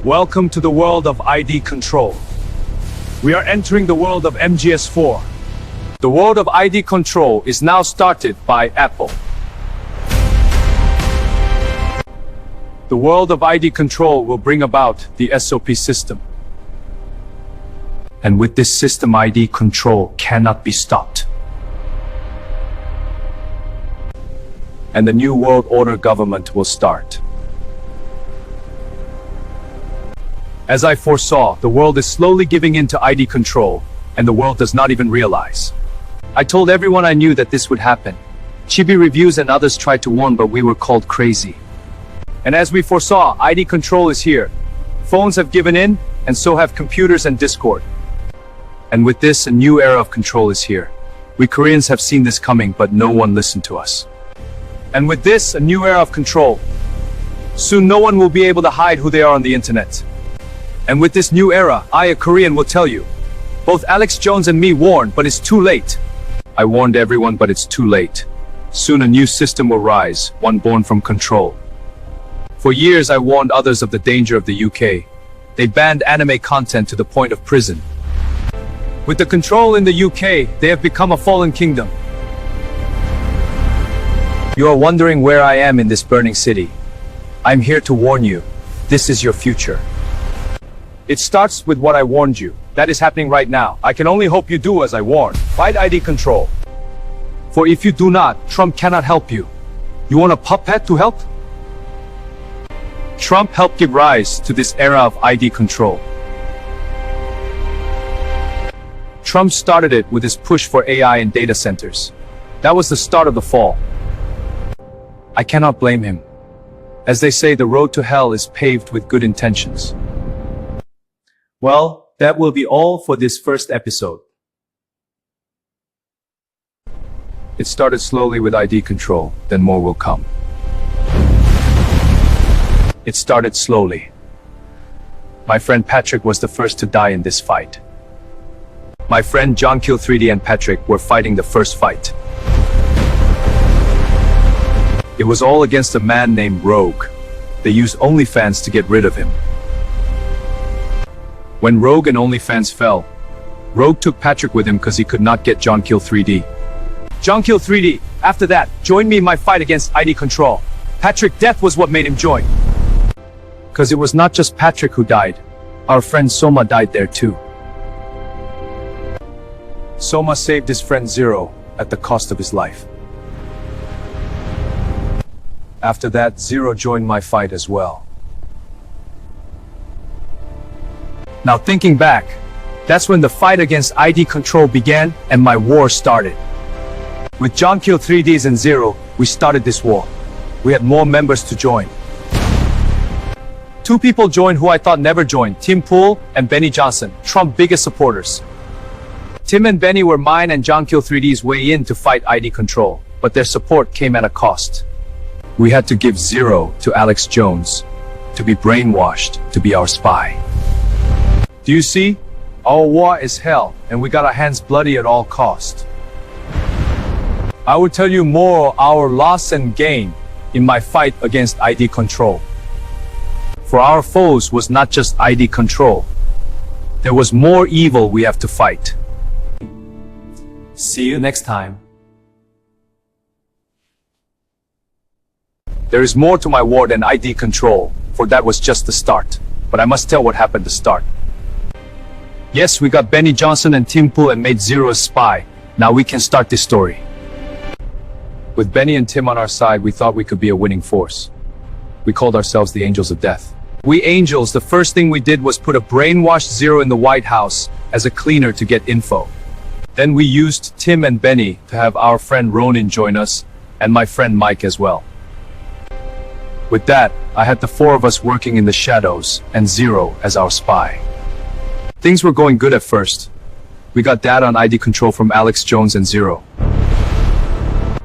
Welcome to the world of ID control. We are entering the world of MGS4. The world of ID control is now started by Apple. The world of ID control will bring about the SOP system. And with this system, ID control cannot be stopped. And the new world order government will start. As I foresaw, the world is slowly giving in to ID control, and the world does not even realize. I told everyone I knew that this would happen. Chibi Reviews and others tried to warn, but we were called crazy. And as we foresaw, ID control is here. Phones have given in, and so have computers and Discord. And with this, a new era of control is here. We Koreans have seen this coming, but no one listened to us. And with this, a new era of control. Soon no one will be able to hide who they are on the internet. And with this new era, I, a Korean, will tell you. Both Alex Jones and me warned, but it's too late. I warned everyone, but it's too late. Soon a new system will rise, one born from control. For years I warned others of the danger of the UK. They banned anime content to the point of prison. With the control in the UK, they have become a fallen kingdom. You are wondering where I am in this burning city. I'm here to warn you. This is your future. It starts with what I warned you. That is happening right now. I can only hope you do as I warned. Fight ID control. For if you do not, Trump cannot help you. You want a puppet to help? Trump helped give rise to this era of ID control. Trump started it with his push for AI and data centers. That was the start of the fall. I cannot blame him. As they say, the road to hell is paved with good intentions. Well, that will be all for this first episode. It started slowly with ID control, then more will come. It started slowly. My friend Patrick was the first to die in this fight. My friend John Kill 3D and Patrick were fighting the first fight. It was all against a man named Rogue. They used OnlyFans to get rid of him. When Rogue and OnlyFans fell, Rogue took Patrick with him because he could not get John Kill 3D. John Kill 3D, after that, joined me in my fight against ID control. Patrick death was what made him join. Because it was not just Patrick who died. Our friend Soma died there too. Soma saved his friend Zero at the cost of his life. After that, Zero joined my fight as well. Now thinking back, that's when the fight against ID control began and my war started. With John Kill 3Ds and Zero, we started this war. We had more members to join. 2 people joined who I thought never joined, Tim Pool and Benny Johnson, Trump's biggest supporters. Tim and Benny were mine and John Kill 3D's way in to fight ID control, but their support came at a cost. We had to give Zero to Alex Jones, to be brainwashed, to be our spy. Do you see? Our war is hell, and we got our hands bloody at all cost. I will tell you more of our loss and gain in my fight against ID control. For our foes was not just ID control. There was more evil we have to fight. See you next time. There is more to my war than ID control, for that was just the start. But I must tell what happened to start. Yes, we got Benny Johnson and Tim Pool and made Zero a spy. Now we can start this story. With Benny and Tim on our side, we thought we could be a winning force. We called ourselves the Angels of Death. We Angels, the first thing we did was put a brainwashed Zero in the White House as a cleaner to get info. Then we used Tim and Benny to have our friend Ronin join us, and my friend Mike as well. With that, I had the 4 of us working in the shadows, and Zero as our spy. Things were going good at first. We got data on ID control from Alex Jones and Zero.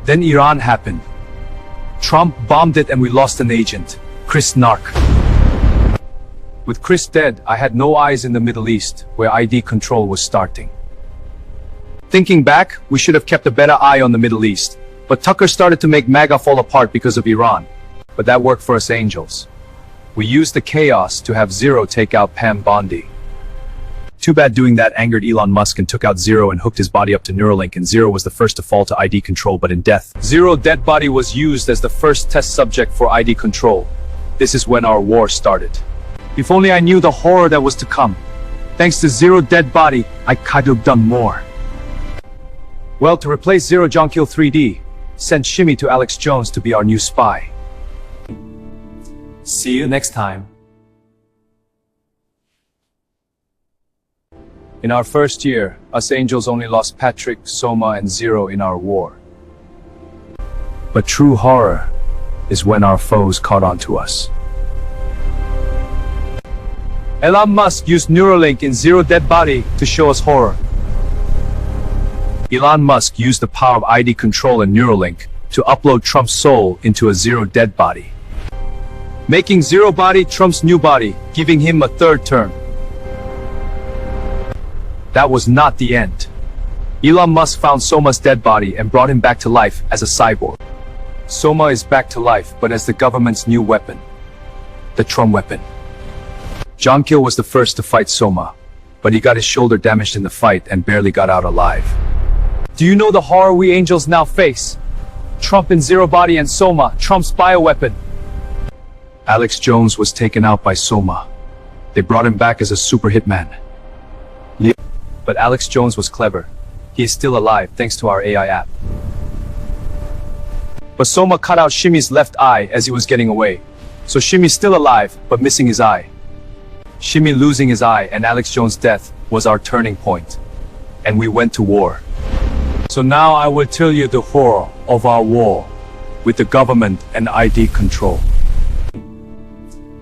Then Iran happened. Trump bombed it and we lost an agent, Chris Narc. With Chris dead, I had no eyes in the Middle East, where ID control was starting. Thinking back, we should have kept a better eye on the Middle East, but Tucker started to make MAGA fall apart because of Iran. But that worked for us Angels. We used the chaos to have Zero take out Pam Bondi. Too bad doing that angered Elon Musk and took out Zero and hooked his body up to Neuralink, and Zero was the first to fall to ID control, but in death. Zero's dead body was used as the first test subject for ID control. This is when our war started. If only I knew the horror that was to come. Thanks to Zero's dead body, I could have done more. Well, to replace Zero, John Keel 3D sent Shimmy to Alex Jones to be our new spy. See you next time. In our first year, us Angels only lost Patrick, Soma, and Zero in our war. But true horror is when our foes caught on to us. Elon Musk used Neuralink in Zero dead body to show us horror. Elon Musk used the power of ID control and Neuralink to upload Trump's soul into a Zero dead body, making Zero body Trump's new body, giving him a third term. That was not the end. Elon Musk found Soma's dead body and brought him back to life as a cyborg. Soma is back to life, but as the government's new weapon, the Trump weapon. John Keel was the first to fight Soma, but he got his shoulder damaged in the fight and barely got out alive. Do you know the horror we Angels now face? Trump in Zero body and Soma, Trump's bioweapon. Alex Jones was taken out by Soma. They brought him back as a super hitman. But Alex Jones was clever. He is still alive thanks to our AI app. But Soma cut out Shimmy's left eye as he was getting away. So Shimmy's still alive, but missing his eye. Shimmy losing his eye and Alex Jones' death was our turning point. And we went to war. So now I will tell you the horror of our war with the government and ID control.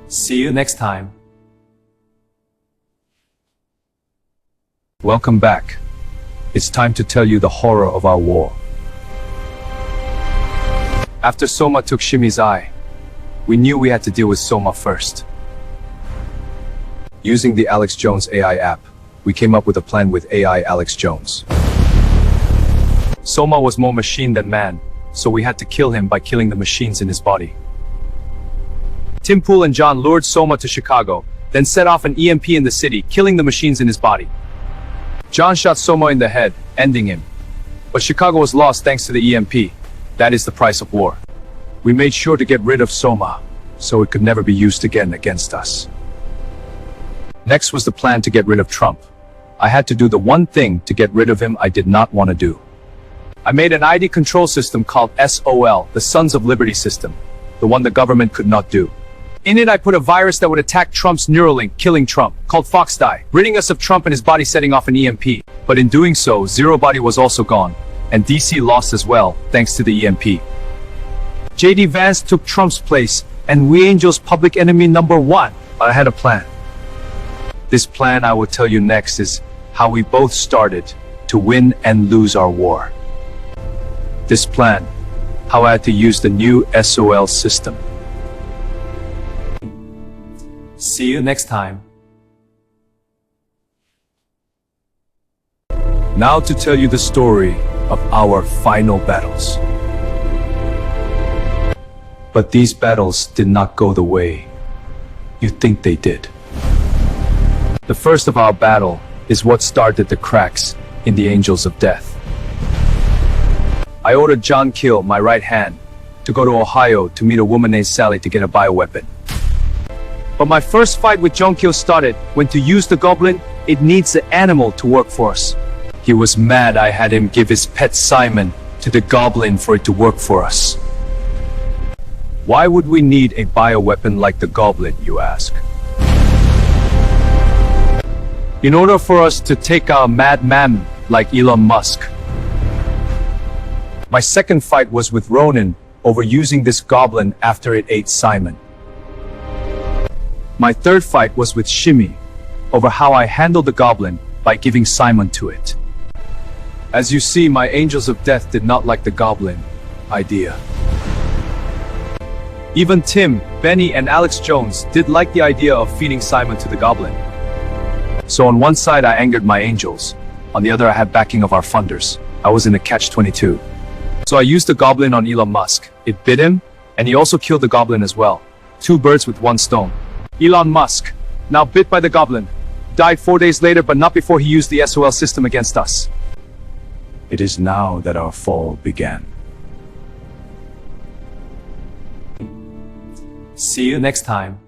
See you next time. Welcome back. It's time to tell you the horror of our war. After Soma took Shimmy's eye, we knew we had to deal with Soma first. Using the Alex Jones AI app, we came up with a plan with AI Alex Jones. Soma was more machine than man, so we had to kill him by killing the machines in his body. Tim Pool and John lured Soma to Chicago, then set off an EMP in the city, killing the machines in his body. John shot Soma in the head, ending him. But Chicago was lost thanks to the EMP. That is the price of war. We made sure to get rid of Soma, so it could never be used again against us. Next was the plan to get rid of Trump. I had to do the one thing to get rid of him I did not want to do. I made an ID control system called SOL, the Sons of Liberty system, the one the government could not do. In it, I put a virus that would attack Trump's Neuralink, killing Trump, called FoxDie, ridding us of Trump and his body, setting off an EMP. But in doing so, Zero body was also gone, and DC lost as well, thanks to the EMP. JD Vance took Trump's place, and we Angels public enemy number one. But I had a plan. This plan I will tell you next is how we both started to win and lose our war. This plan, how I had to use the new SOL system. See you next time. Now to tell you the story of our final battles. But these battles did not go the way you think they did. The first of our battle is what started the cracks in the Angels of Death. I ordered John Keel, my right hand, to go to Ohio to meet a woman named Sally to get a bioweapon. But my first fight with John Keel started when to use the Goblin, it needs the animal to work for us. He was mad I had him give his pet Simon to the Goblin for it to work for us. Why would we need a bioweapon like the Goblin, you ask? In order for us to take our madman like Elon Musk. My second fight was with Ronan over using this Goblin after it ate Simon. My third fight was with Shimmy over how I handled the Goblin by giving Simon to it. As you see, my Angels of Death did not like the Goblin idea. Even Tim, Benny, and Alex Jones did like the idea of feeding Simon to the Goblin. So on one side I angered my Angels, on the other I had backing of our funders. I was in a catch-22. So I used the Goblin on Elon Musk. It bit him, and he also killed the Goblin as well. Two birds with one stone. Elon Musk, now bit by the goblin, died 4 days later, but not before he used the SOL system against us. It is now that our fall began. See you next time.